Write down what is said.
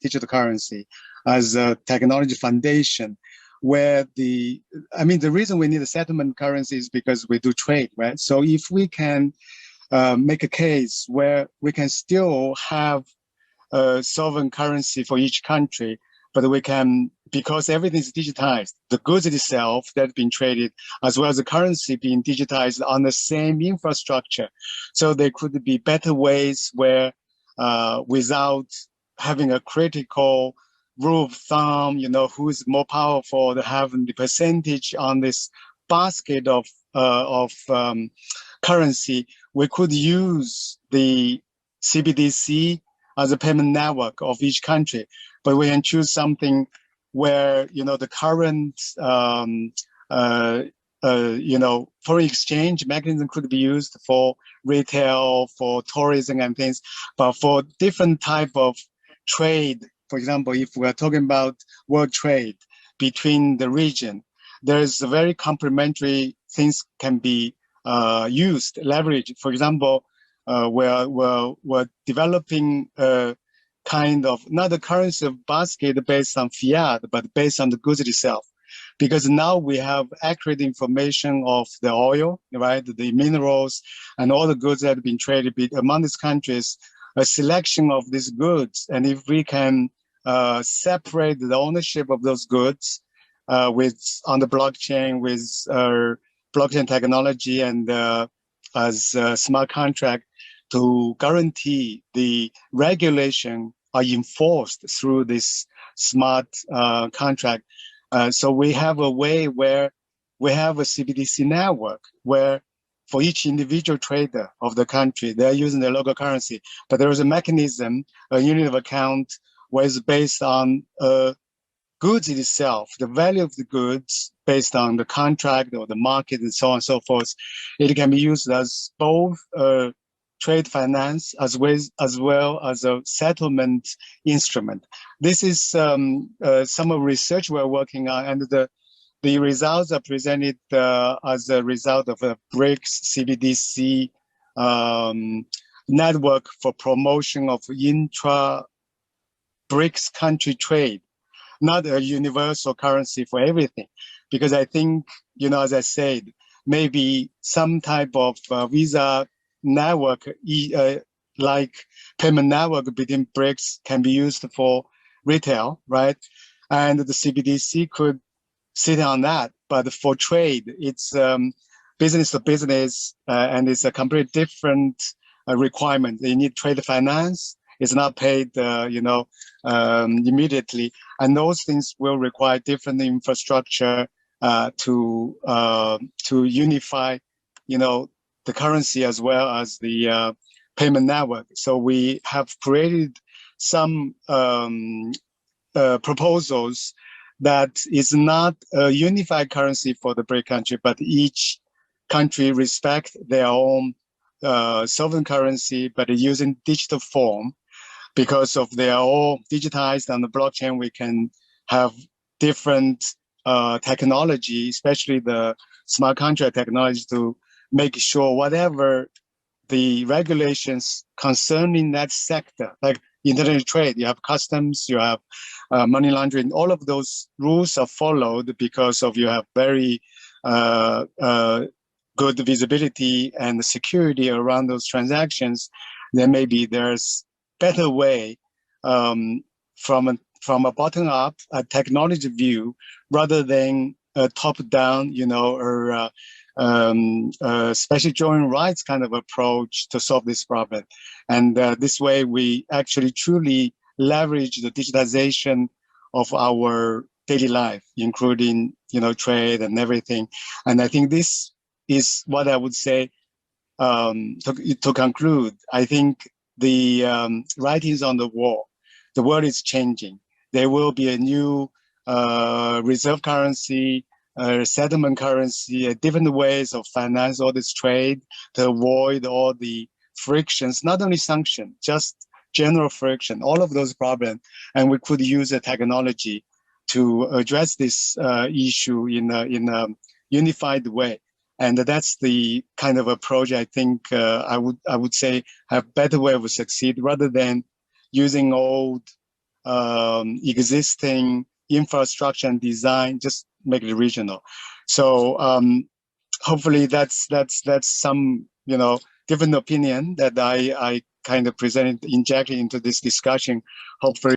digital currency as a technology foundation, where the reason we need a settlement currency is because we do trade, right? So if we can make a case where we can still have a sovereign currency for each country, but we can, because everything is digitized, the goods itself that have been traded, as well as the currency being digitized on the same infrastructure. So there could be better ways where, without having a critical rule of thumb, who's more powerful, to have the percentage on this basket of currency, we could use the CBDC as a payment network of each country, but we can choose something where, the current, foreign exchange mechanism could be used for retail, for tourism and things, but for different type of trade. For example, if we're talking about world trade between the region, there's very complementary things can be used, leveraged. For example, we're developing a kind of not a currency basket based on fiat, but based on the goods itself. Because now we have accurate information of the oil, right, the minerals, and all the goods that have been traded among these countries, a selection of these goods. And if we can separate the ownership of those goods on the blockchain with blockchain technology and as a smart contract, to guarantee the regulation are enforced through this smart contract. So we have a way where we have a CBDC network where for each individual trader of the country, they're using their local currency, but there is a mechanism, a unit of account, where it's based on goods itself, the value of the goods based on the contract or the market and so on and so forth. It can be used as both trade finance as well as a settlement instrument. This is some of research we're working on, and the results are presented as a result of a BRICS CBDC network for promotion of intra-BRICS country trade, not a universal currency for everything. Because I think, as I said, maybe some type of visa network, like payment network between BRICS, can be used for retail, right? And the CBDC could sit on that. But for trade, it's business to business, and it's a completely different requirement. They need trade finance. It's not paid, immediately. And those things will require different infrastructure to unify, the currency as well as the payment network. So we have created some proposals that is not a unified currency for the BRIC country, but each country respect their own sovereign currency, but using digital form. Because of they are all digitized on the blockchain, we can have different technology, especially the smart contract technology, to make sure whatever the regulations concerning that sector, like international trade, you have customs, you have money laundering, all of those rules are followed because of you have very good visibility and security around those transactions. Then maybe there's better way from a bottom up, a technology view, rather than a top down, or special drawing rights kind of approach to solve this problem. And this way we actually truly leverage the digitization of our daily life, including, trade and everything. And I think this is what I would say to conclude. I think the writings on the wall, the world is changing. There will be a new reserve currency, settlement currency, different ways of finance all this trade to avoid all the frictions, not only sanction, just general friction, all of those problems. And we could use the technology to address this issue in a unified way. And that's the kind of approach I think I would say have better way of succeed, rather than using old existing infrastructure and design, just make it regional. So hopefully that's some, you know, different opinion that I kind of presented, injected into this discussion. Hopefully